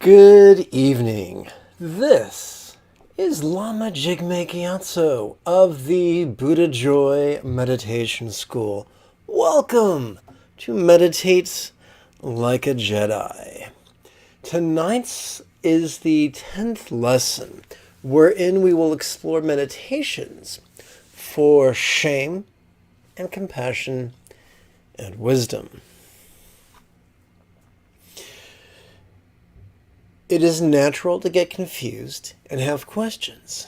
Good evening. This is Lama Jigme Gyatso of the Buddha Joy Meditation School. Welcome to Meditate Like a Jedi. Tonight's is the 10th lesson, wherein we will explore meditations for shame and compassion and wisdom. It is natural to get confused and have questions.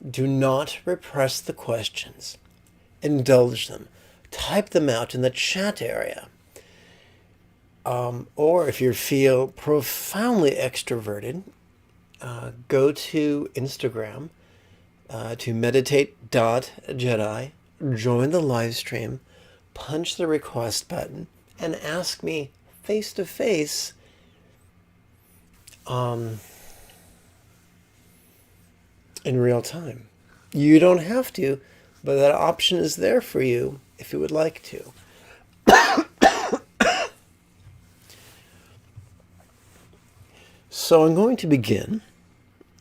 Do not repress the questions. Indulge them. Type them out in the chat area. Or if you feel profoundly extroverted, go to Instagram to meditate.jedi, join the live stream, punch the request button, and ask me face-to-face in real time. You don't have to, but that option is there for you if you would like to. So I'm going to begin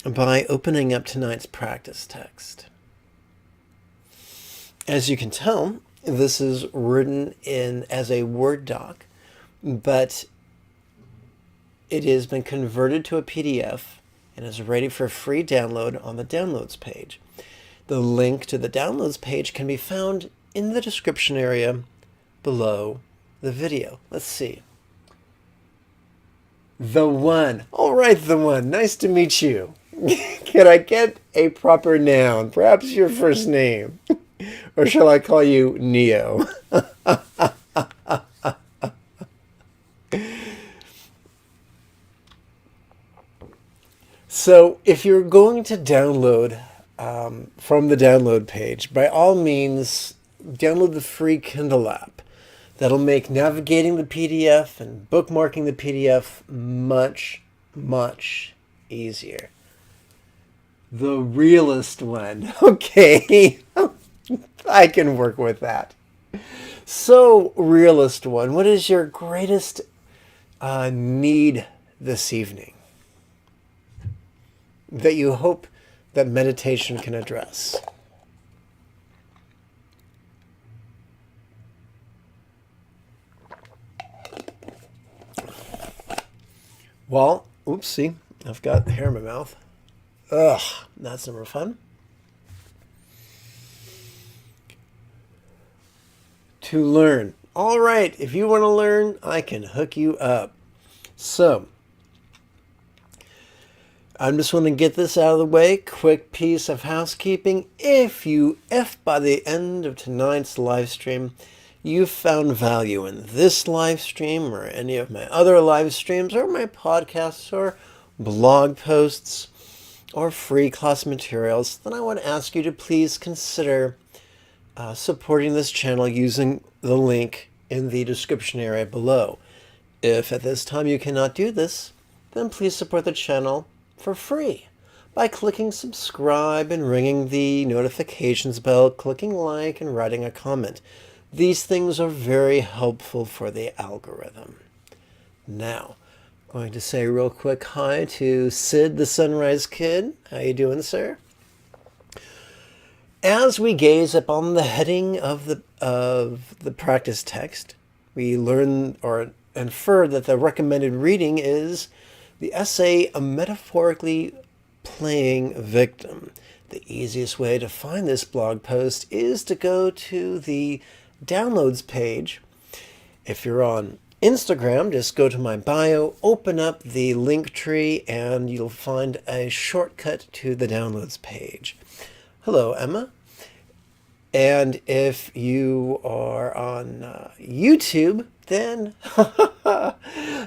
by opening up tonight's practice text. As you can tell, this is written as a Word doc, but it has been converted to a PDF and is ready for free download on the downloads page. The link to the downloads page can be found in the description area below the video. Let's see. The One. All right, The One. Nice to meet you. Can I get a proper noun? Perhaps your first name. Or shall I call you Neo? So if you're going to download from the download page, by all means, download the free Kindle app. That'll make navigating the PDF and bookmarking the PDF much, much easier. The realist one. Okay, I can work with that. So, realist one, what is your greatest need this evening that you hope that meditation can address? Well, oopsie, I've got hair in my mouth. Ugh, that's never fun. To learn. All right, if you want to learn, I can hook you up. So, I'm just want to get this out of the way. Quick piece of housekeeping. If by the end of tonight's live stream, you found value in this live stream or any of my other live streams or my podcasts or blog posts or free class materials, then I want to ask you to please consider supporting this channel using the link in the description area below. If at this time you cannot do this, then please support the channel for free by clicking subscribe and ringing the notifications bell, clicking like, and writing a comment. These things are very helpful for the algorithm. Now, I'm going to say real quick hi to Sid the Sunrise Kid. How you doing, sir? As we gaze upon the heading of the practice text, we learn or infer that the recommended reading is the essay, A Metaphorically Playing Victim. The easiest way to find this blog post is to go to the downloads page. If you're on Instagram, just go to my bio, open up the link tree, and you'll find a shortcut to the downloads page. Hello, Emma. And if you are on YouTube, then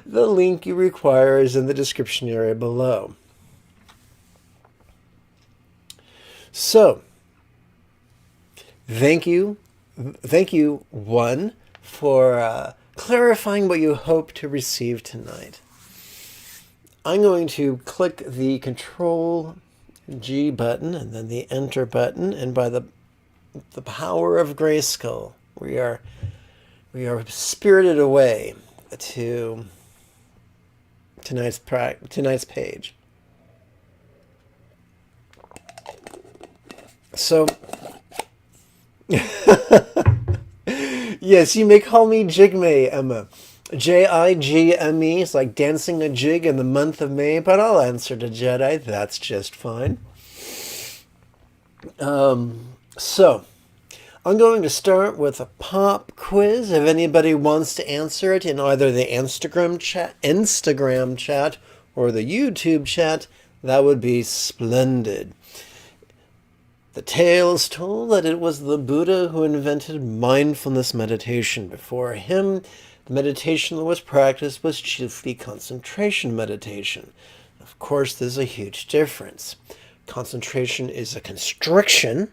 the link you require is in the description area below. So, thank you, One, for clarifying what you hope to receive tonight. I'm going to click the Control G button and then the Enter button, and by the power of Grayskull, we are spirited away to tonight's page. So, yes, you may call me Jigme, Emma. Jigme. It's like dancing a jig in the month of May, but I'll answer to Jedi. That's just fine. So, I'm going to start with a pop quiz. If anybody wants to answer it in either the Instagram chat or the YouTube chat, that would be splendid. The tale is told that it was the Buddha who invented mindfulness meditation. Before him, the meditation that was practiced was chiefly concentration meditation. Of course, there's a huge difference. Concentration is a constriction,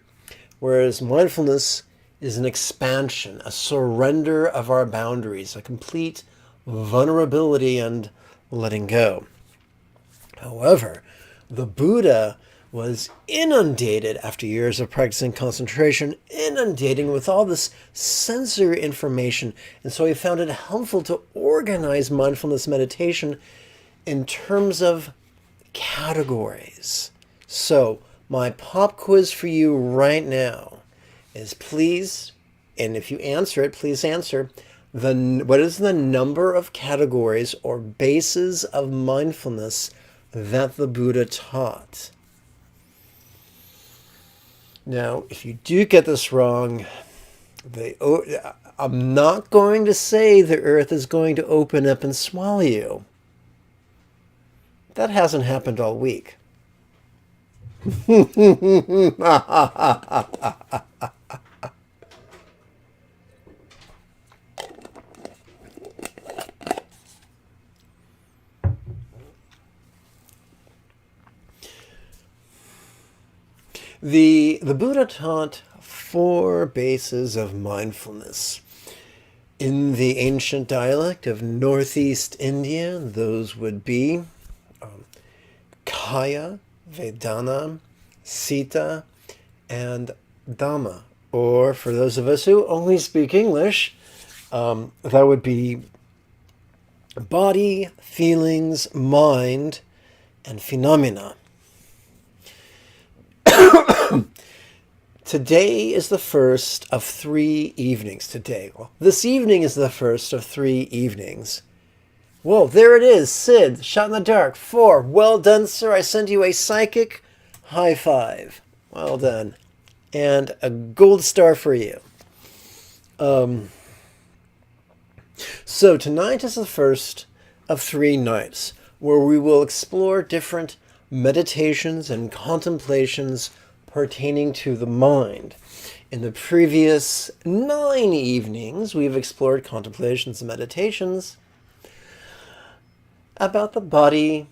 whereas mindfulness is an expansion, a surrender of our boundaries, a complete vulnerability and letting go. However, the Buddha was inundated, after years of practicing concentration, inundating with all this sensory information. And so he found it helpful to organize mindfulness meditation in terms of categories. So my pop quiz for you right now is, please, and if you answer it, please answer, what is the number of categories or bases of mindfulness that the Buddha taught? Now, if you do get this wrong, I'm not going to say the earth is going to open up and swallow you. That hasn't happened all week. The Buddha taught 4 bases of mindfulness. In the ancient dialect of Northeast India, those would be Kaya, Vedana, Sita, and Dhamma. Or for those of us who only speak English, that would be body, feelings, mind, and phenomena. Today is the first of 3 evenings. This evening is the first of 3 evenings. Whoa, there it is. Sid, shot in the dark. 4. Well done, sir. I send you a psychic high five. Well done. And a gold star for you. So tonight is the first of 3 nights where we will explore different meditations and contemplations pertaining to the mind. In the previous 9 evenings, we've explored contemplations and meditations about the body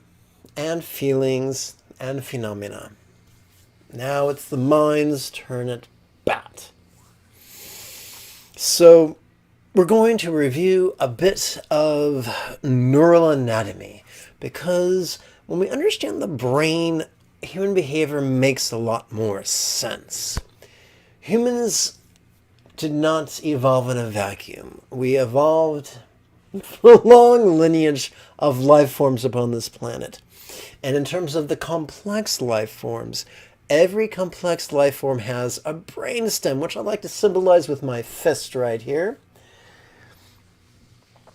and feelings and phenomena. Now it's the mind's turn at bat. So we're going to review a bit of neural anatomy, because when we understand the brain, human behavior makes a lot more sense. Humans did not evolve in a vacuum. We evolved a long lineage of life forms upon this planet. And in terms of the complex life forms, every complex life form has a brainstem, which I like to symbolize with my fist right here.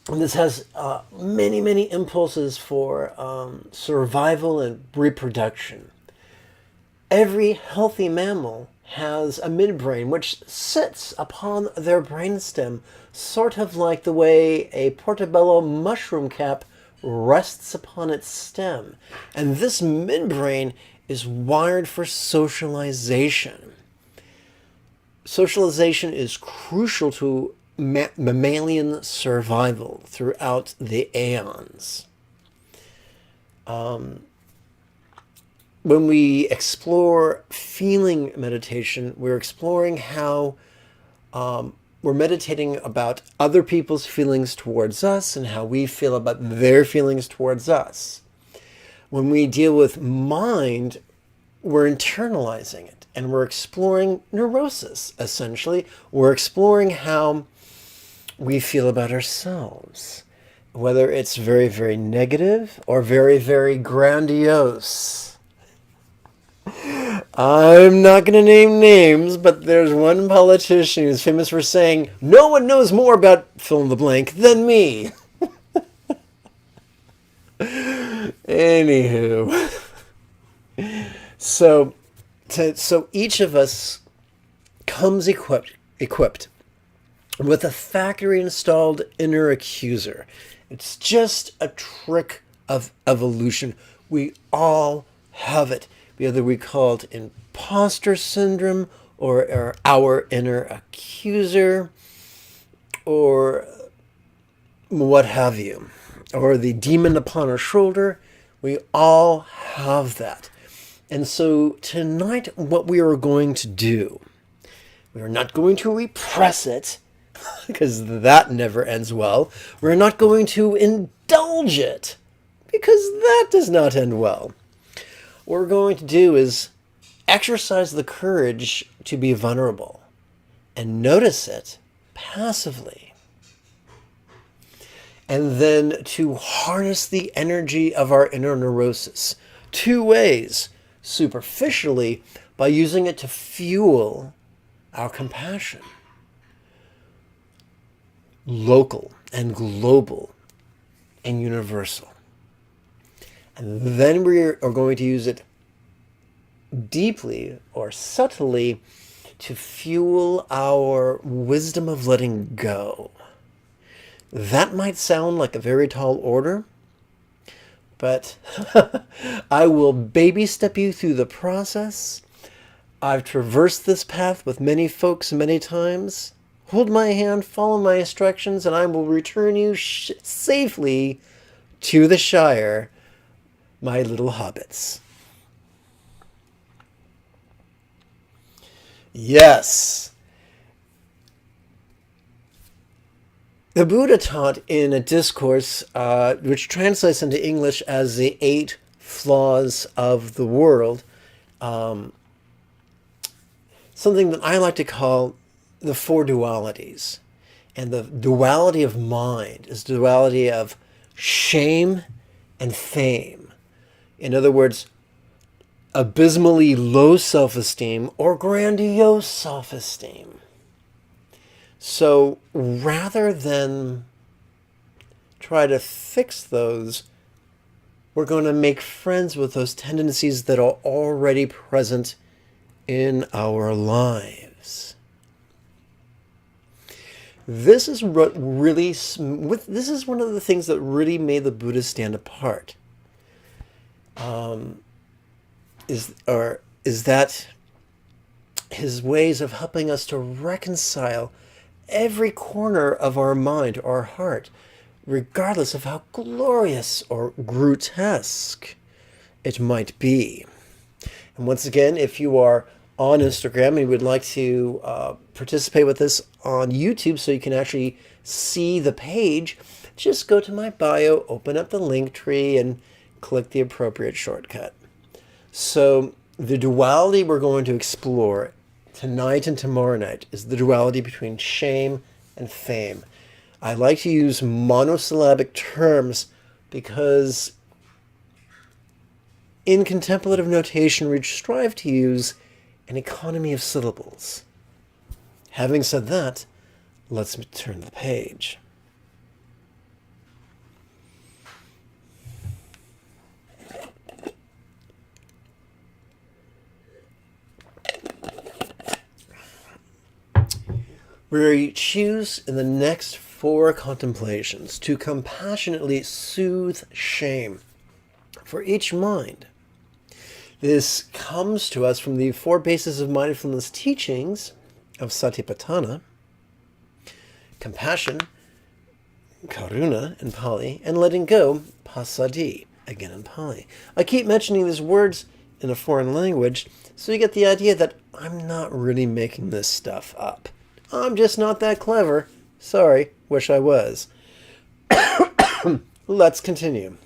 And this has many, many impulses for survival and reproduction. Every healthy mammal has a midbrain which sits upon their brainstem, sort of like the way a portobello mushroom cap rests upon its stem. And this midbrain is wired for socialization. Socialization is crucial to mammalian survival throughout the aeons. When we explore feeling meditation, we're exploring how we're meditating about other people's feelings towards us and how we feel about their feelings towards us. When we deal with mind, we're internalizing it and we're exploring neurosis, essentially. We're exploring how we feel about ourselves. whether it's very, very negative or very, very grandiose. I'm not going to name names, but there's one politician who's famous for saying, "No one knows more about fill in the blank than me." Anywho. So each of us comes equipped with a factory installed inner accuser. It's just a trick of evolution. We all have it. Whether we call it imposter syndrome or our inner accuser or what have you, or the demon upon our shoulder, we all have that. And so tonight, what we are going to do, we are not going to repress it, because that never ends well. We're not going to indulge it, because that does not end well. What we're going to do is exercise the courage to be vulnerable and notice it passively. And then to harness the energy of our inner neurosis. Two ways. Superficially, by using it to fuel our compassion. Local and global and universal. And then we are going to use it deeply or subtly to fuel our wisdom of letting go. That might sound like a very tall order, but I will baby step you through the process. I've traversed this path with many folks many times. Hold my hand, follow my instructions, and I will return you safely to the Shire, my little hobbits. Yes. The Buddha taught in a discourse which translates into English as the 8 flaws of the world, something that I like to call the Four Dualities. And the duality of mind is the duality of shame and fame. In other words, abysmally low self-esteem or grandiose self-esteem. So rather than try to fix those, we're going to make friends with those tendencies that are already present in our lives. This is what really, this is one of the things that really made the Buddha stand apart. Is that his ways of helping us to reconcile every corner of our mind or heart, regardless of how glorious or grotesque it might be. And once again, if you are on Instagram and would like to participate with this on YouTube so you can actually see the page, just go to my bio, open up the link tree, and click the appropriate shortcut. So the duality we're going to explore tonight and tomorrow night is the duality between shame and fame. I like to use monosyllabic terms because in contemplative notation we strive to use an economy of syllables. Having said that, let's turn the page. We choose in the next 4 contemplations to compassionately soothe shame for each mind. This comes to us from the 4 bases of mindfulness teachings of Satipatthana: compassion, karuna in Pali, and letting go, passaddhi, again in Pali. I keep mentioning these words in a foreign language so you get the idea that I'm not really making this stuff up. I'm just not that clever. Sorry, wish I was. Let's continue.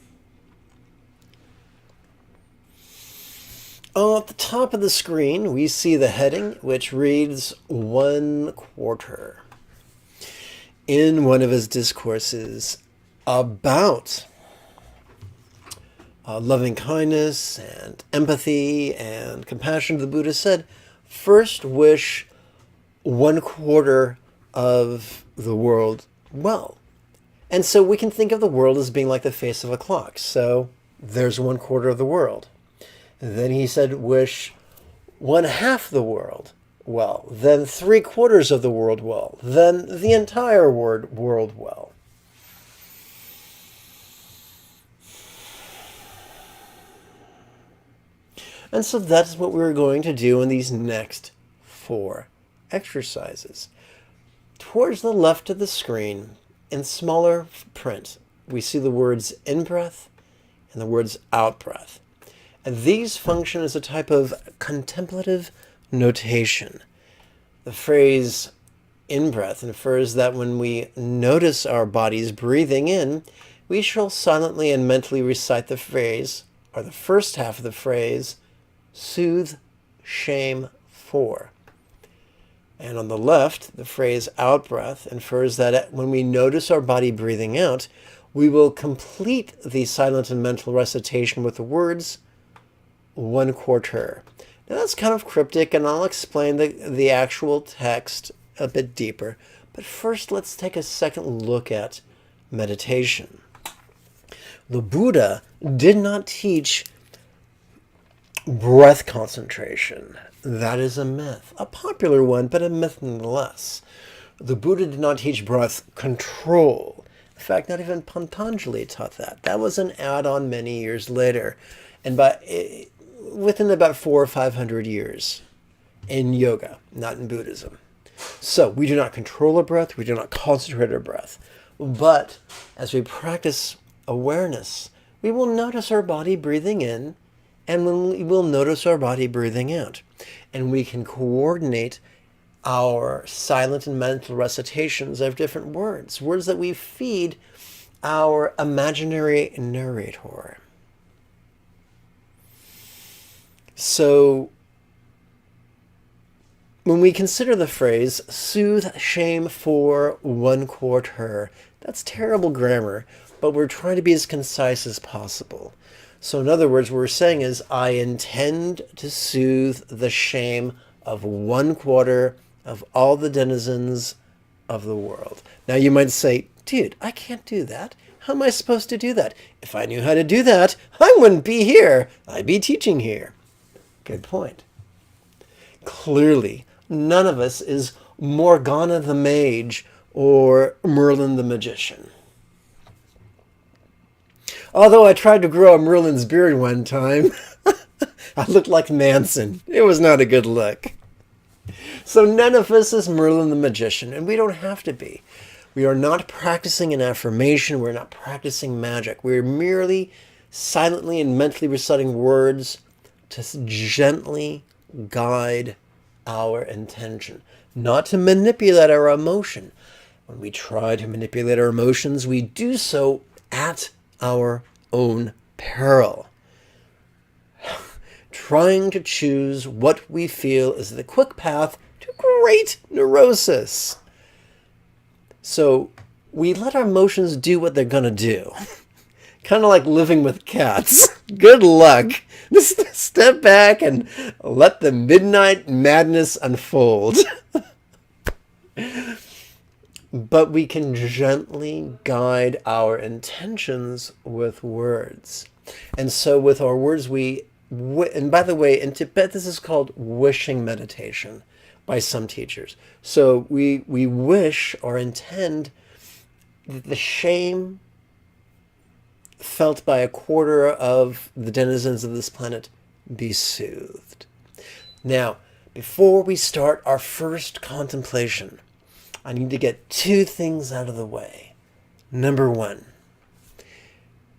At the top of the screen, we see the heading, which reads 1/4. In one of his discourses, about loving kindness and empathy and compassion, the Buddha said, first wish 1/4 of the world well. And so we can think of the world as being like the face of a clock. So there's 1/4 of the world. And then he said, wish 1/2 the world well. Then 3/4 of the world well. Then the entire world well. And so that's what we're going to do in these next 4 exercises. Towards the left of the screen, in smaller print, we see the words in-breath and the words out-breath. And these function as a type of contemplative notation. The phrase in-breath infers that when we notice our bodies breathing in, we shall silently and mentally recite the phrase, or the first half of the phrase, soothe, shame, for. And on the left, the phrase out-breath infers that when we notice our body breathing out, we will complete the silent and mental recitation with the words 1/4. Now that's kind of cryptic, and I'll explain the actual text a bit deeper. But first, let's take a second look at meditation. The Buddha did not teach breath concentration. That is a myth. A popular one, but a myth nonetheless. The Buddha did not teach breath control. In fact, not even Patanjali taught that. That was an add-on many years later. And within about 400 or 500 years in yoga, not in Buddhism. So we do not control our breath. We do not concentrate our breath. But as we practice awareness, we will notice our body breathing in, and we will notice our body breathing out. And we can coordinate our silent and mental recitations of different words, words that we feed our imaginary narrator. So when we consider the phrase, soothe, shame, for 1/4, that's terrible grammar, but we're trying to be as concise as possible. So in other words, what we're saying is, I intend to soothe the shame of 1/4 of all the denizens of the world. Now you might say, dude, I can't do that. How am I supposed to do that? If I knew how to do that, I wouldn't be here. I'd be teaching here. Good point. Clearly, none of us is Morgana the Mage or Merlin the Magician. Although I tried to grow a Merlin's beard one time, I looked like Manson. It was not a good look. So none of us is Merlin the Magician, and we don't have to be. We are not practicing an affirmation. We're not practicing magic. We're merely silently and mentally reciting words to gently guide our intention, not to manipulate our emotion. When we try to manipulate our emotions, we do so at our own peril. Trying to choose what we feel is the quick path to great neurosis. So we let our emotions do what they're going to do. Kind of like living with cats. Good luck. Just step back and let the midnight madness unfold. But we can gently guide our intentions with words. And so with our words, and by the way, in Tibet, this is called wishing meditation by some teachers. So we wish or intend that the shame felt by 1/4 of the denizens of this planet be soothed. Now, before we start our first contemplation, I need to get 2 things out of the way. Number 1,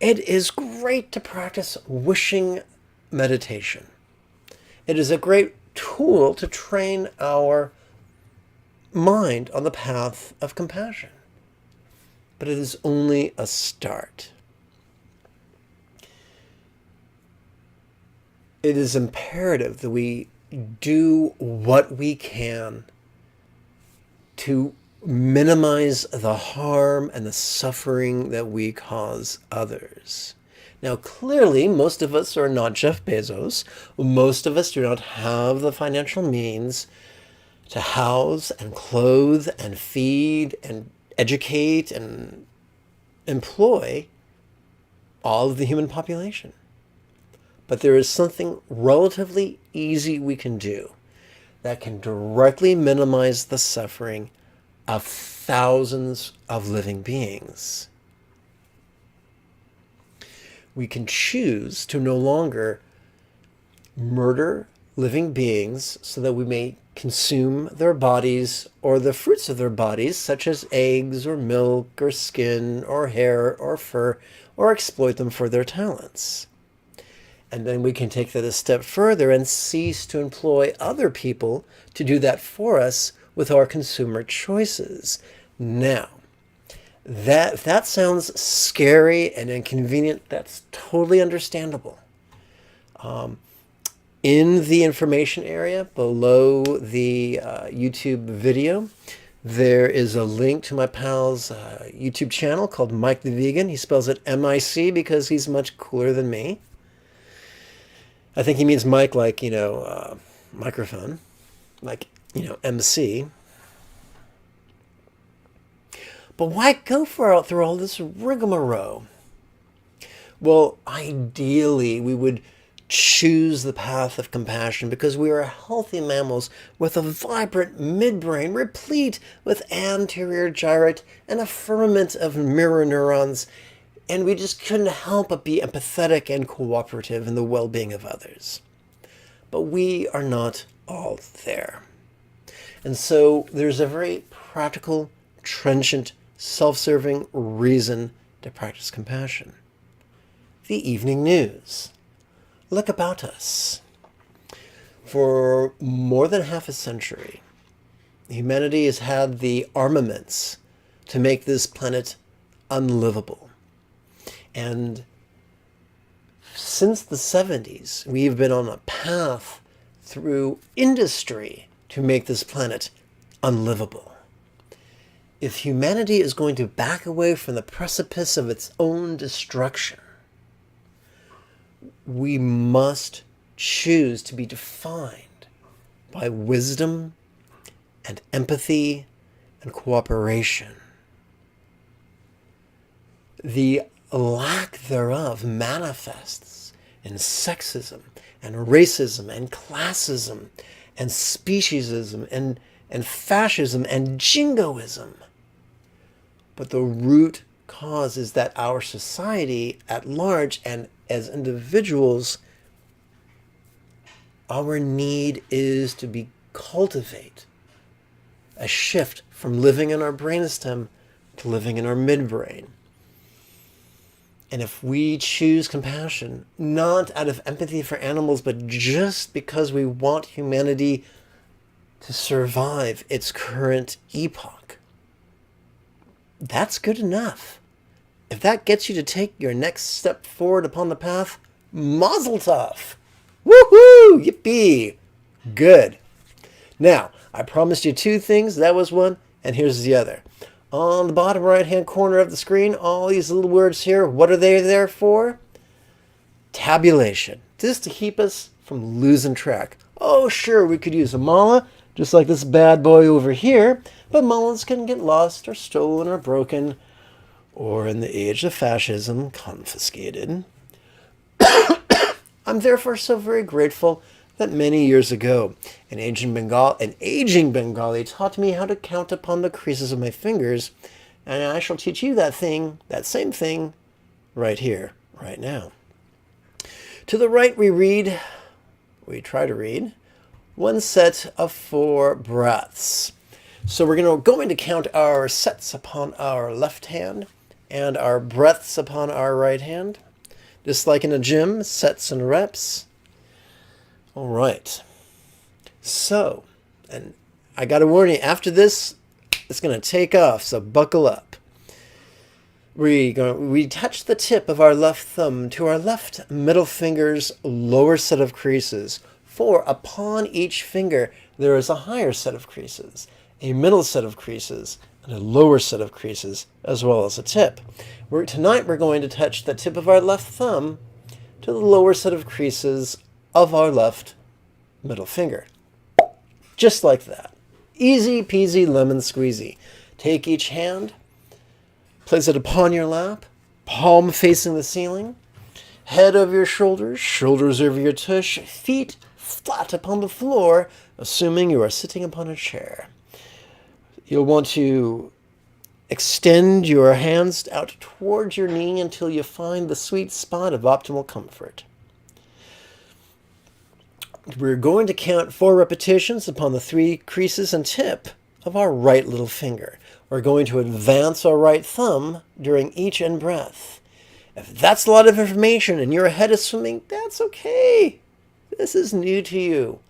it is great to practice wishing meditation. It is a great tool to train our mind on the path of compassion. But it is only a start. It is imperative that we do what we can to minimize the harm and the suffering that we cause others. Now, clearly, most of us are not Jeff Bezos. Most of us do not have the financial means to house and clothe and feed and educate and employ all of the human population. But there is something relatively easy we can do that can directly minimize the suffering of thousands of living beings. We can choose to no longer murder living beings so that we may consume their bodies or the fruits of their bodies, such as eggs or milk or skin or hair or fur, or exploit them for their talents. And then we can take that a step further and cease to employ other people to do that for us with our consumer choices. Now, if that sounds scary and inconvenient, that's totally understandable. In the information area below the YouTube video, there is a link to my pal's YouTube channel called Mike the Vegan. He spells it M-I-C because he's much cooler than me. I think he means Mike like, microphone, like, MC. But why go through all this rigmarole? Well, ideally, we would choose the path of compassion because we are healthy mammals with a vibrant midbrain replete with anterior gyrate and a firmament of mirror neurons, and we just couldn't help but be empathetic and cooperative in the well-being of others. But we are not all there. And so there's a very practical, trenchant, self-serving reason to practice compassion. The evening news. Look about us. For more than half a century, humanity has had the armaments to make this planet unlivable. And since the 70s, we've been on a path through industry to make this planet unlivable. If humanity is going to back away from the precipice of its own destruction, we must choose to be defined by wisdom and empathy and cooperation. The lack thereof manifests in sexism and racism and classism and speciesism and fascism and jingoism. But the root cause is that our society at large and as individuals, our need is to cultivate a shift from living in our brainstem to living in our midbrain. And if we choose compassion, not out of empathy for animals, but just because we want humanity to survive its current epoch, that's good enough. If that gets you to take your next step forward upon the path, mazel tov! Woohoo! Yippee! Good. Now, I promised you two things. That was one, and here's the other. On the bottom right-hand corner of the screen, all these little words here, what are they there for? Tabulation. Just to keep us from losing track. Oh, sure, we could use a mala, just like this bad boy over here, but malas can get lost or stolen or broken, or in the age of fascism, confiscated. I'm therefore so very grateful that many years ago, an aging Bengali taught me how to count upon the creases of my fingers, and I shall teach you that same thing, right here, right now. To the right we try to read, one set of 4 breaths. So we're going to count our sets upon our left hand and our breaths upon our right hand. Just like in a gym, sets and reps. All right. So, and I got to warn you, after this, it's going to take off, so buckle up. We touch the tip of our left thumb to our left middle finger's lower set of creases. For upon each finger, there is a higher set of creases, a middle set of creases, and a lower set of creases, as well as a tip. Tonight we're going to touch the tip of our left thumb to the lower set of creases of our left middle finger. Just like that. Easy peasy lemon squeezy. Take each hand, place it upon your lap, palm facing the ceiling, head over your shoulders, shoulders over your tush, feet flat upon the floor, assuming you are sitting upon a chair. You'll want to extend your hands out towards your knee until you find the sweet spot of optimal comfort. We're going to count 4 repetitions upon the 3 creases and tip of our right little finger. We're going to advance our right thumb during each in-breath. If that's a lot of information and your head is swimming, that's okay. This is new to you.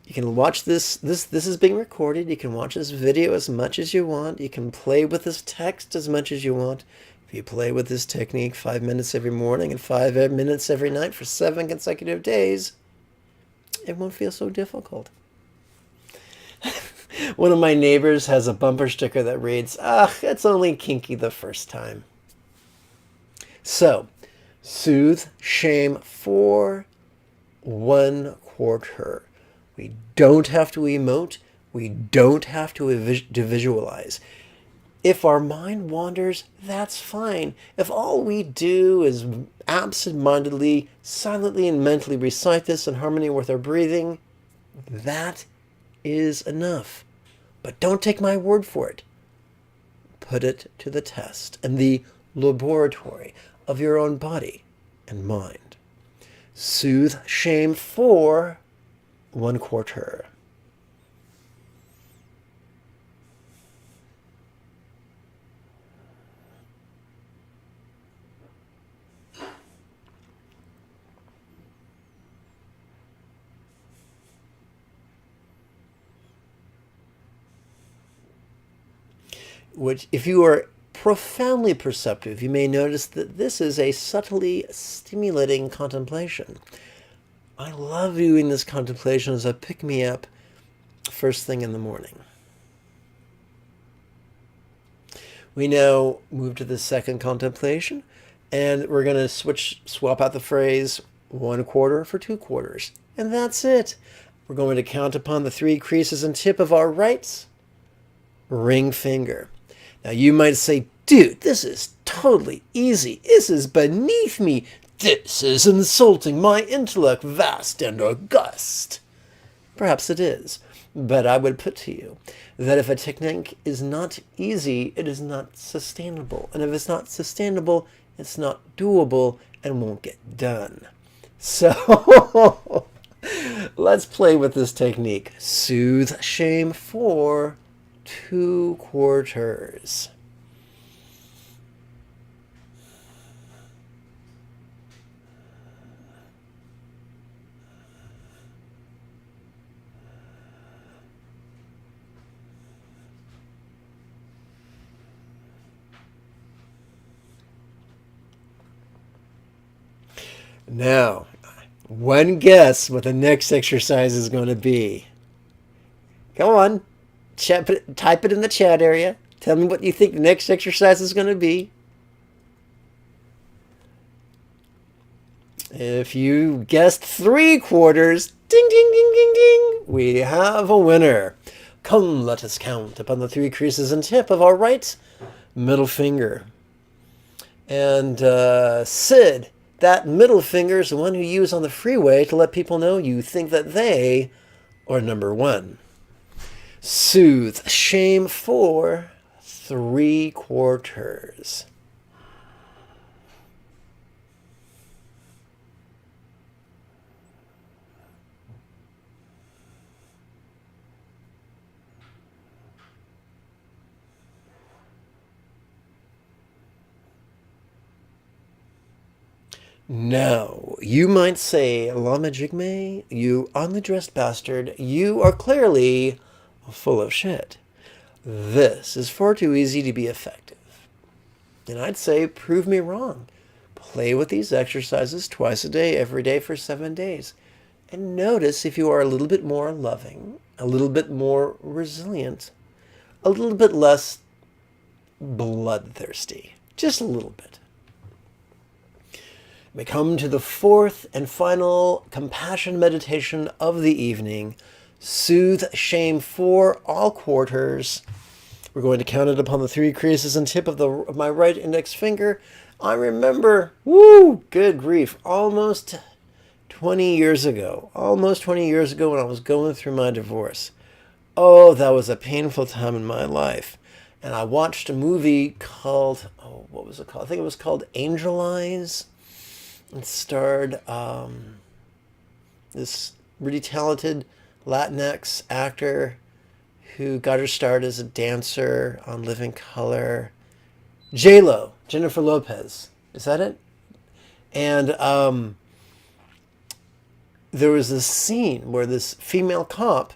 You can watch this is being recorded. You can watch this video as much as you want. You can play with this text as much as you want. If you play with this technique 5 minutes every morning and 5 minutes every night for 7 consecutive days, it won't feel so difficult. One of my neighbors has a bumper sticker that reads, it's only kinky the first time. So, soothe, shame for 1/4. We don't have to emote. We don't have to visualize. If our mind wanders, that's fine. If all we do is absent-mindedly, silently, and mentally recite this in harmony with our breathing, that is enough. But don't take my word for it. Put it to the test in the laboratory of your own body and mind. Soothe shame for 1/4. Which, if you are profoundly perceptive, you may notice that this is a subtly stimulating contemplation. I love doing this contemplation as a pick-me-up first thing in the morning. We now move to the second contemplation, and we're going to swap out the phrase 1/4 for 2/4. And that's it. We're going to count upon the 3 creases and tip of our right ring finger. Now you might say, dude, this is totally easy. This is beneath me. This is insulting my intellect, vast and august. Perhaps it is, but I would put to you that if a technique is not easy, it is not sustainable. And if it's not sustainable, it's not doable and won't get done. So let's play with this technique. Soothe shame for 2/4. Now, one guess what the next exercise is going to be. Come on. Type it in the chat area. Tell me what you think the next exercise is going to be. If you guessed 3/4, ding, ding, ding, ding, ding, we have a winner. Come, let us count upon the 3 creases and tip of our right middle finger. And Sid, that middle finger is the one you use on the freeway to let people know you think that they are number 1. Soothe shame for 3/4. Now, you might say, Lama Jigme, you oddly dressed bastard, you are clearly full of shit. This is far too easy to be effective. And I'd say, prove me wrong. Play with these exercises twice a day, every day for 7 days. And notice if you are a little bit more loving, a little bit more resilient, a little bit less bloodthirsty. Just a little bit. We come to the fourth and final compassion meditation of the evening. Soothe shame for all quarters. We're going to count it upon the 3 creases and tip of my right index finger. I remember, good grief, almost 20 years ago when I was going through my divorce. Oh, that was a painful time in my life. And I watched a movie called, what was it called? I think it was called Angel Eyes. It starred this really talented Latinx actor who got her start as a dancer on Living Color. J-Lo, Jennifer Lopez. Is that it? And there was this scene where this female cop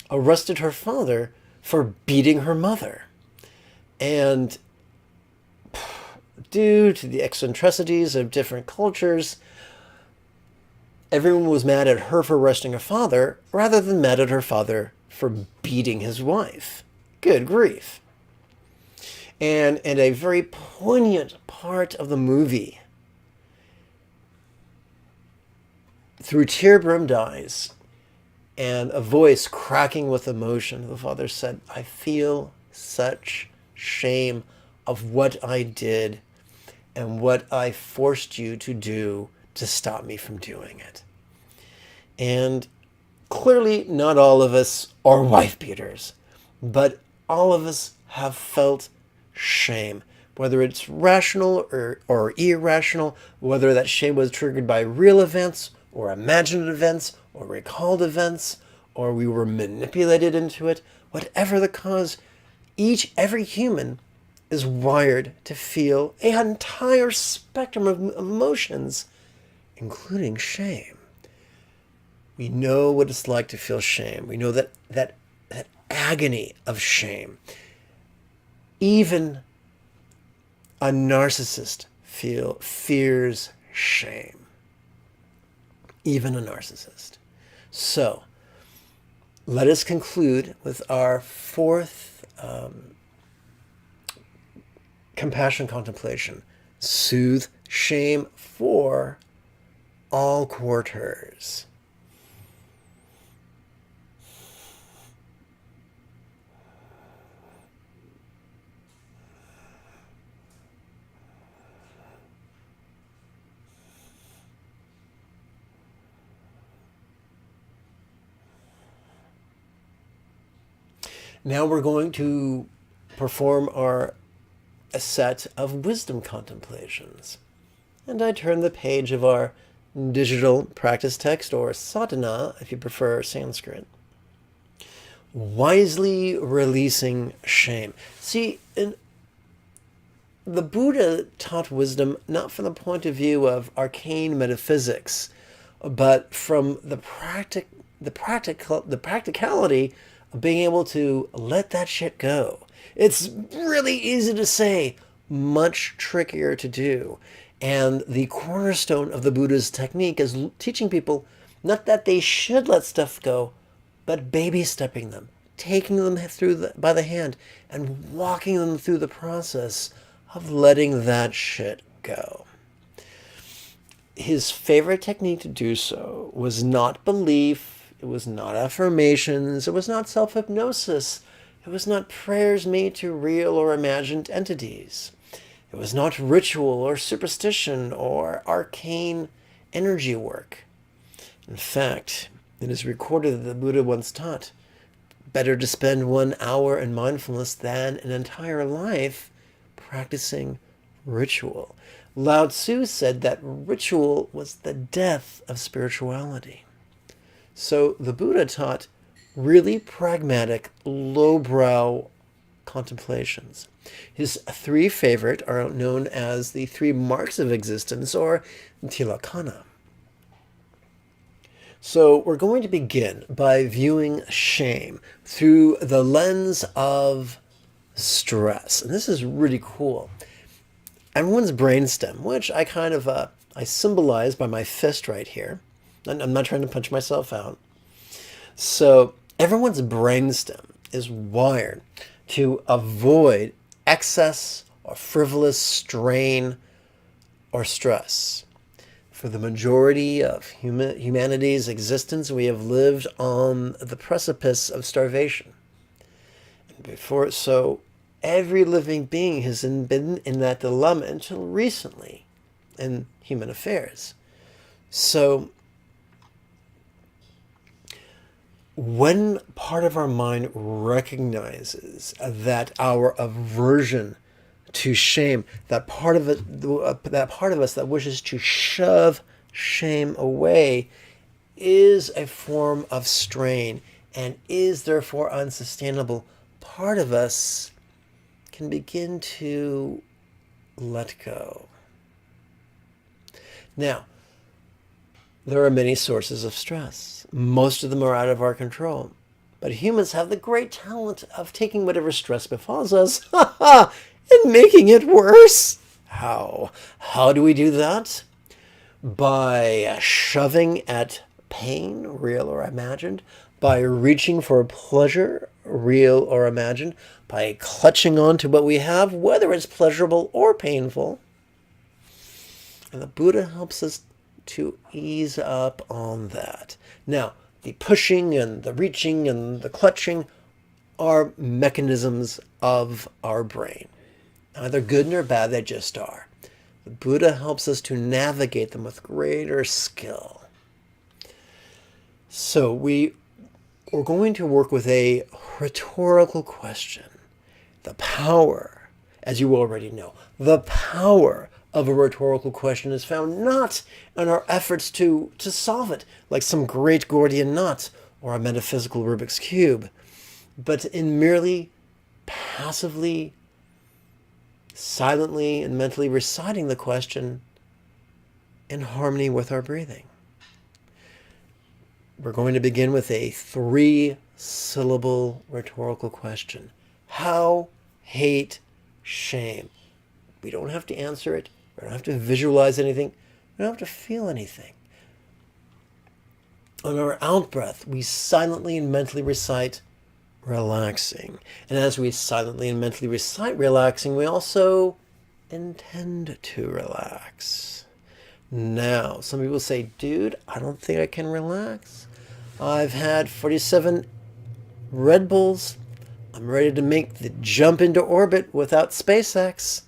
arrested her father for beating her mother. And due to the eccentricities of different cultures, everyone was mad at her for arresting her father rather than mad at her father for beating his wife. Good grief. And a very poignant part of the movie, through tear-brimmed eyes and a voice cracking with emotion, the father said, "I feel such shame of what I did and what I forced you to do to stop me from doing it." And clearly not all of us are wife beaters, but all of us have felt shame, whether it's rational or irrational, whether that shame was triggered by real events or imagined events or recalled events, or we were manipulated into it. Whatever the cause, every human is wired to feel an entire spectrum of emotions, including shame. We know what it's like to feel shame. We know that agony of shame. Even a narcissist fears shame. Even a narcissist. So, let us conclude with our fourth compassion contemplation. Soothe shame for all quarters. Now we're going to perform a set of wisdom contemplations. And I turn the page of our digital practice text, or sadhana if you prefer Sanskrit. Wisely releasing shame. See, the Buddha taught wisdom not from the point of view of arcane metaphysics, but from the practicality of being able to let that shit go. It's really easy to say, much trickier to do. And the cornerstone of the Buddha's technique is teaching people not that they should let stuff go, but baby stepping them, taking them by the hand and walking them through the process of letting that shit go. His favorite technique to do so was not belief. It was not affirmations. It was not self-hypnosis. It was not prayers made to real or imagined entities. It was not ritual or superstition or arcane energy work. In fact, it is recorded that the Buddha once taught, better to spend 1 hour in mindfulness than an entire life practicing ritual. Lao Tzu said that ritual was the death of spirituality. So the Buddha taught really pragmatic, lowbrow contemplations. His 3 favorite are known as the 3 marks of existence, or tilakkhana. So we're going to begin by viewing shame through the lens of stress. And this is really cool. Everyone's brainstem, which I kind of I symbolize by my fist right here. I'm not trying to punch myself out. So everyone's brainstem is wired to avoid excess or frivolous strain or stress. For the majority of humanity's existence, we have lived on the precipice of starvation. And before so, every living being has been in that dilemma until recently in human affairs. So, when part of our mind recognizes that our aversion to shame, that part of us that wishes to shove shame away, is a form of strain and is therefore unsustainable, part of us can begin to let go. Now, there are many sources of stress. Most of them are out of our control. But humans have the great talent of taking whatever stress befalls us and making it worse. How? How do we do that? By shoving at pain, real or imagined. By reaching for pleasure, real or imagined. By clutching on to what we have, whether it's pleasurable or painful. And the Buddha helps us to ease up on that. Now, the pushing and the reaching and the clutching are mechanisms of our brain. Neither good nor bad, they just are. The Buddha helps us to navigate them with greater skill. So we're going to work with a rhetorical question. The power, as you already know, the power of a rhetorical question is found not in our efforts to solve it, like some great Gordian knot or a metaphysical Rubik's Cube, but in merely passively, silently, and mentally reciting the question in harmony with our breathing. We're going to begin with a 3-syllable rhetorical question. How, hate, shame. We don't have to answer it. We don't have to visualize anything. We don't have to feel anything. On our out-breath, we silently and mentally recite relaxing. And as we silently and mentally recite relaxing, we also intend to relax. Now, some people say, dude, I don't think I can relax. I've had 47 Red Bulls. I'm ready to make the jump into orbit without SpaceX.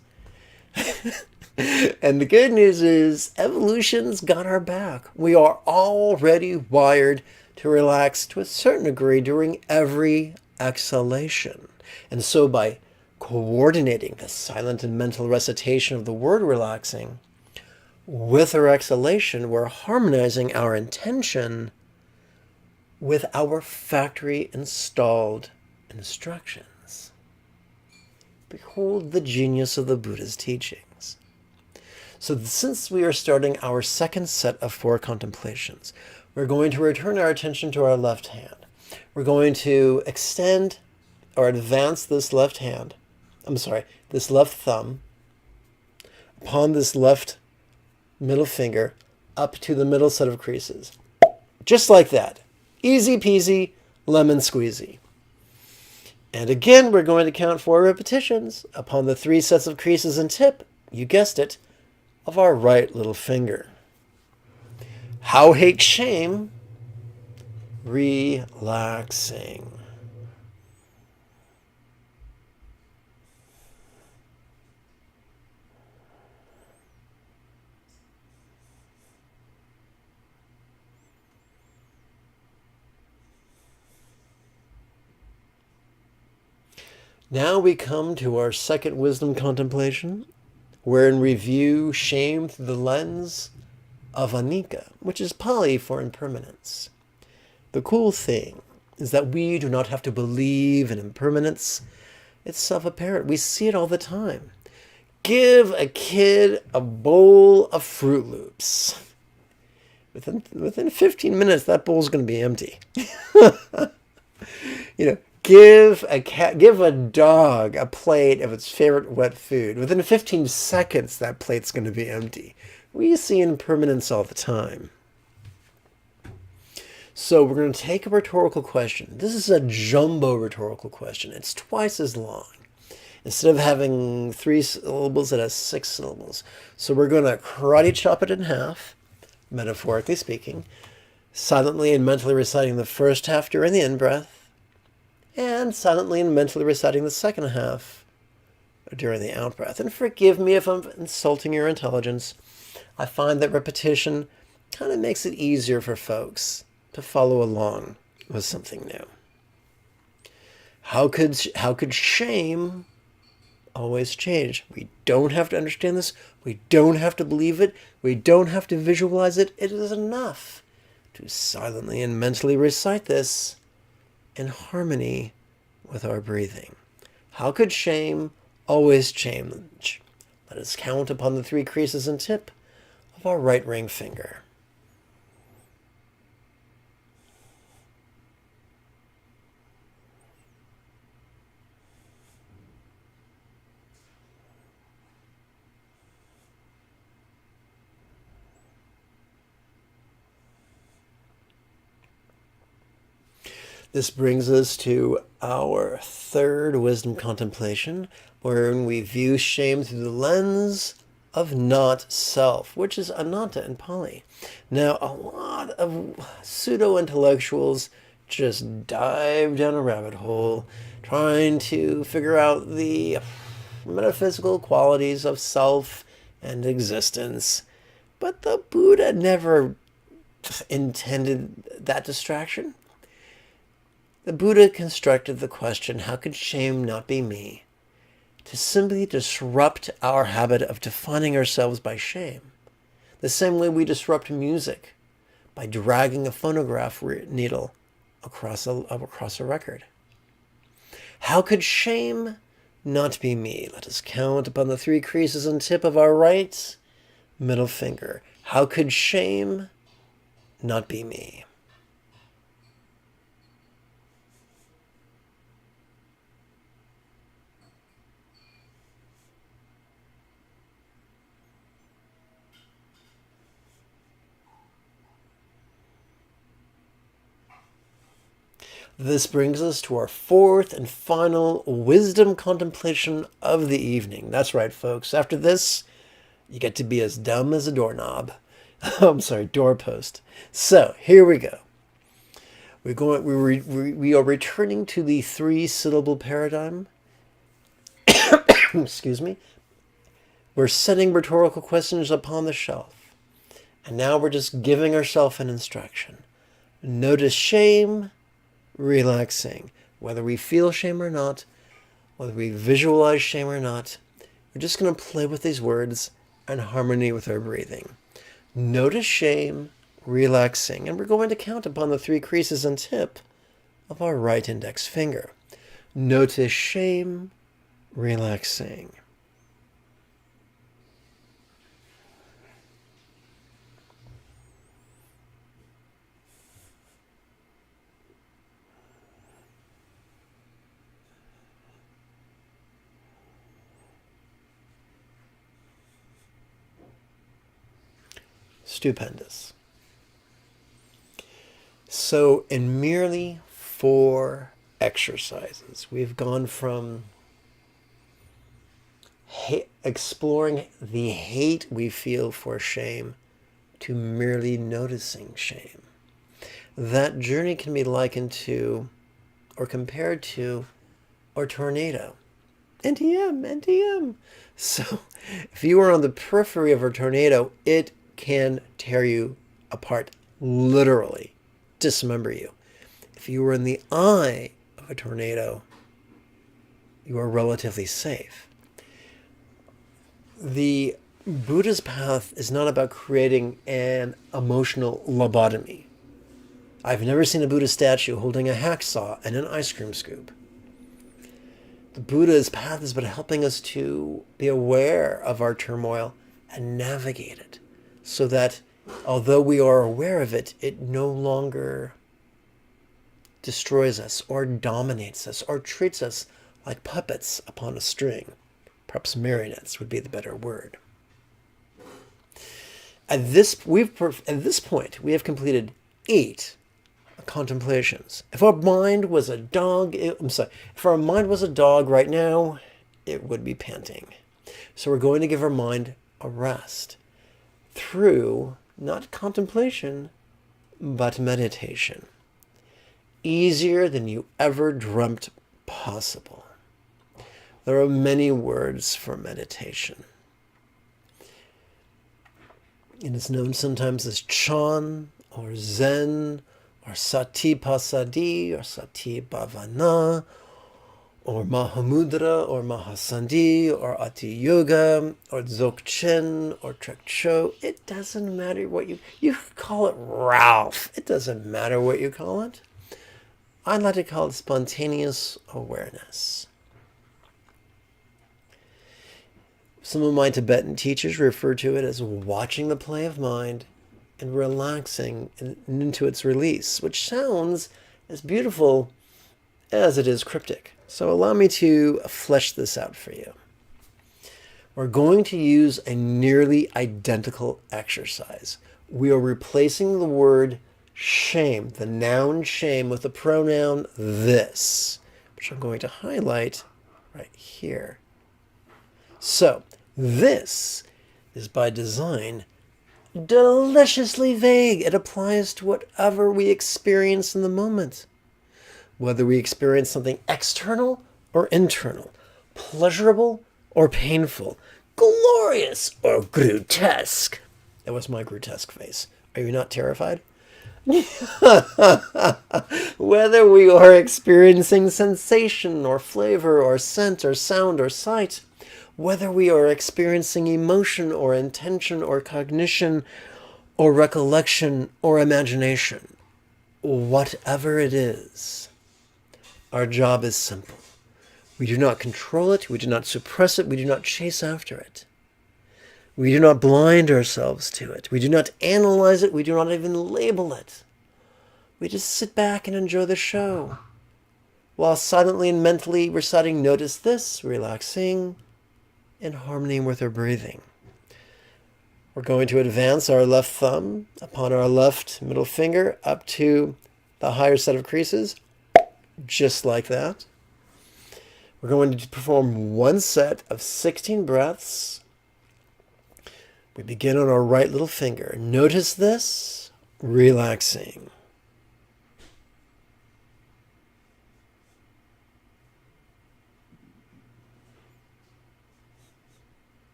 And the good news is evolution's got our back. We are already wired to relax to a certain degree during every exhalation. And so by coordinating the silent and mental recitation of the word relaxing with our exhalation, we're harmonizing our intention with our factory installed instructions. Behold the genius of the Buddha's teachings. So since we are starting our second set of 4 contemplations, we're going to return our attention to our left hand. We're going to extend or advance this left thumb upon this left middle finger up to the middle set of creases. Just like that. Easy peasy, lemon squeezy. And again, we're going to count 4 repetitions upon the 3 sets of creases and tip, you guessed it, of our right little finger. How, hate, shame, relaxing. Now we come to our second wisdom contemplation, wherein we view shame through the lens of anicca, which is Pali for impermanence. The cool thing is that we do not have to believe in impermanence. It's self-apparent. We see it all the time. Give a kid a bowl of Fruit Loops. Within 15 minutes, that bowl's going to be empty. Give a dog a plate of its favorite wet food. Within 15 seconds, that plate's going to be empty. We see impermanence all the time. So we're going to take a rhetorical question. This is a jumbo rhetorical question. It's twice as long. Instead of having 3 syllables, it has 6 syllables. So we're going to karate chop it in half, metaphorically speaking, silently and mentally reciting the first half during the in-breath, and silently and mentally reciting the second half during the out-breath. And forgive me if I'm insulting your intelligence. I find that repetition kind of makes it easier for folks to follow along with something new. How could shame always change? We don't have to understand this. We don't have to believe it. We don't have to visualize it. It is enough to silently and mentally recite this in harmony with our breathing. How could shame always change? Let us count upon the 3 creases and tip of our right ring finger. This brings us to our third wisdom contemplation, wherein we view shame through the lens of not self, which is anatta in Pali. Now, a lot of pseudo-intellectuals just dive down a rabbit hole trying to figure out the metaphysical qualities of self and existence. But the Buddha never intended that distraction. The Buddha constructed the question, how could shame not be me, to simply disrupt our habit of defining ourselves by shame. The same way we disrupt music by dragging a phonograph needle across a record. How could shame not be me? Let us count upon the 3 creases and tip of our right middle finger. How could shame not be me? This brings us to our 4th and final wisdom contemplation of the evening. That's right, folks. After this, you get to be as dumb as a doorknob. I'm sorry, doorpost. So, here we go. We are returning to the 3-syllable paradigm. Excuse me. We're setting rhetorical questions upon the shelf. And now we're just giving ourselves an instruction. Notice shame, relaxing. Whether we feel shame or not, whether we visualize shame or not, we're just going to play with these words in harmony with our breathing. Notice shame, relaxing. And we're going to count upon the 3 creases and tip of our right index finger. Notice shame, relaxing. Stupendous. So in merely 4 exercises, we've gone from exploring the hate we feel for shame to merely noticing shame. That journey can be likened to or compared to a tornado. NTM. So if you are on the periphery of a tornado, it can tear you apart, literally dismember you. If you were in the eye of a tornado, you are relatively safe. The Buddha's path is not about creating an emotional lobotomy. I've never seen a Buddha statue holding a hacksaw and an ice cream scoop. The Buddha's path is about helping us to be aware of our turmoil and navigate it, so that although we are aware of it, it no longer destroys us or dominates us or treats us like puppets upon a string. Perhaps marionettes would be the better word. At this point, we have completed 8 contemplations. If our mind was a dog, if our mind was a dog right now, it would be panting. So we're going to give our mind a rest through not contemplation, but meditation. Easier than you ever dreamt possible. There are many words for meditation. It is known sometimes as Chan, or Zen, or Sati Pasadi, or Sati Bhavana, or Mahamudra, or Mahasandhi, or Ati Yoga, or Dzogchen, or Trekcho. It doesn't matter what you call it Ralph. It doesn't matter what you call it. I'd like to call it spontaneous awareness. Some of my Tibetan teachers refer to it as watching the play of mind and relaxing into its release, which sounds as beautiful as it is cryptic. So allow me to flesh this out for you. We're going to use a nearly identical exercise. We are replacing the word shame, the noun shame, with the pronoun this, which I'm going to highlight right here. So, this is by design deliciously vague. It applies to whatever we experience in the moment. Whether we experience something external or internal, pleasurable or painful, glorious or grotesque. That was my grotesque face. Are you not terrified? Whether we are experiencing sensation or flavor or scent or sound or sight, whether we are experiencing emotion or intention or cognition or recollection or imagination, whatever it is, our job is simple. We do not control it, we do not suppress it, we do not chase after it. We do not blind ourselves to it. We do not analyze it. We do not even label it. We just sit back and enjoy the show while silently and mentally reciting notice this, relaxing, in harmony with our breathing. We're going to advance our left thumb upon our left middle finger up to the higher set of creases, just like that. We're going to perform one set of 16 breaths. We begin on our right little finger. Notice this, relaxing.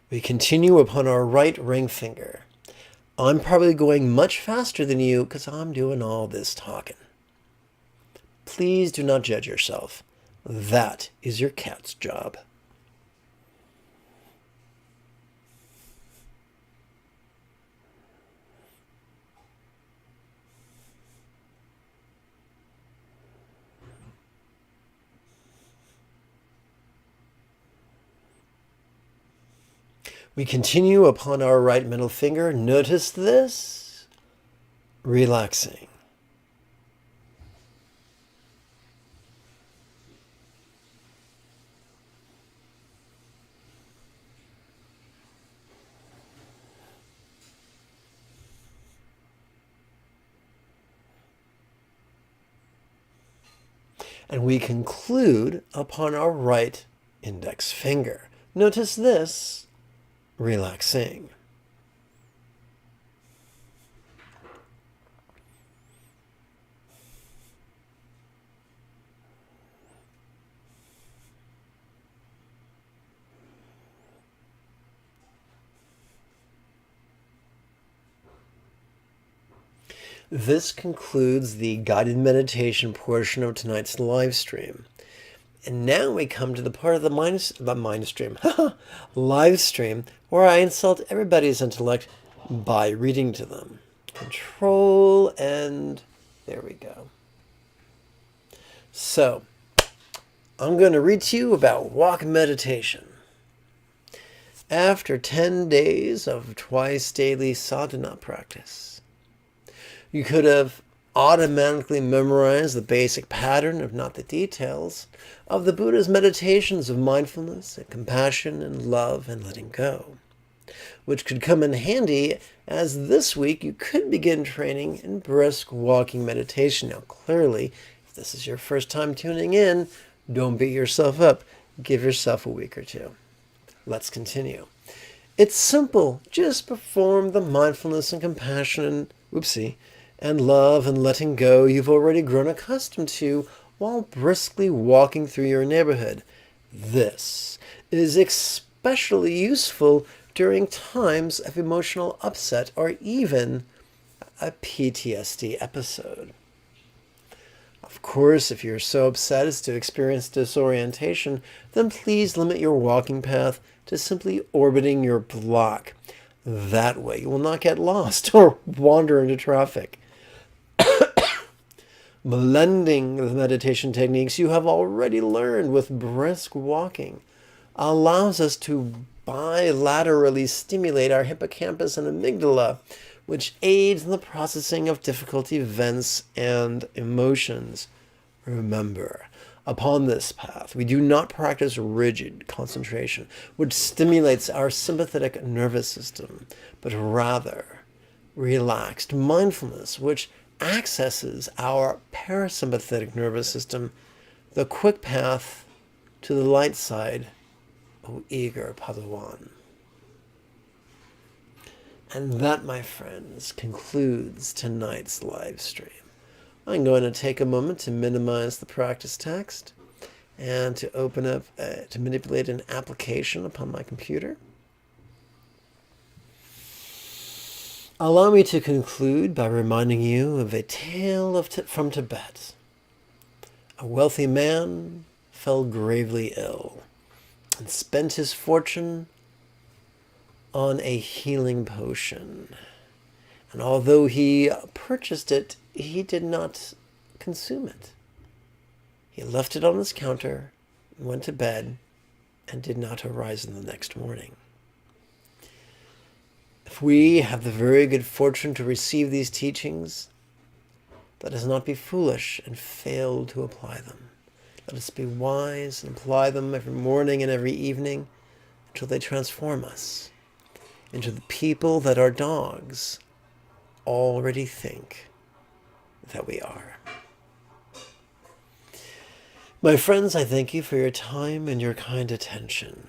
We continue upon our right ring finger. I'm probably going much faster than you because I'm doing all this talking. Please do not judge yourself. That is your cat's job. We continue upon our right middle finger. Notice this, relaxing. And we conclude upon our right index finger. Notice this, relaxing. This concludes the guided meditation portion of tonight's live stream. And now we come to the part of the live stream where I insult everybody's intellect by reading to them. Control, and there we go. So, I'm going to read to you about walk meditation. After 10 days of twice daily sadhana practice, you could have automatically memorize the basic pattern, if not the details, of the Buddha's meditations of mindfulness and compassion and love and letting go, which could come in handy as this week you could begin training in brisk walking meditation. Now, clearly, if this is your first time tuning in, don't beat yourself up. Give yourself a week or two. Let's continue. It's simple. Just perform the mindfulness and compassion, and love and letting go you've already grown accustomed to while briskly walking through your neighborhood. This is especially useful during times of emotional upset or even a PTSD episode. Of course, if you're so upset as to experience disorientation, then please limit your walking path to simply orbiting your block. That way you will not get lost or wander into traffic. Blending the meditation techniques you have already learned with brisk walking allows us to bilaterally stimulate our hippocampus and amygdala, which aids in the processing of difficult events and emotions. Remember, upon this path, we do not practice rigid concentration, which stimulates our sympathetic nervous system, but rather relaxed mindfulness, which accesses our parasympathetic nervous system, the quick path to the light side, O eager Padawan. And that, my friends, concludes tonight's live stream. I'm going to take a moment to minimize the practice text and to open up, to manipulate an application upon my computer. Allow me to conclude by reminding you of a tale from Tibet. A wealthy man fell gravely ill and spent his fortune on a healing potion. And although he purchased it, he did not consume it. He left it on his counter, went to bed, and did not arise in the next morning. If we have the very good fortune to receive these teachings, let us not be foolish and fail to apply them. Let us be wise and apply them every morning and every evening until they transform us into the people that our dogs already think that we are. My friends, I thank you for your time and your kind attention.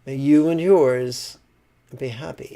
May you and yours be happy.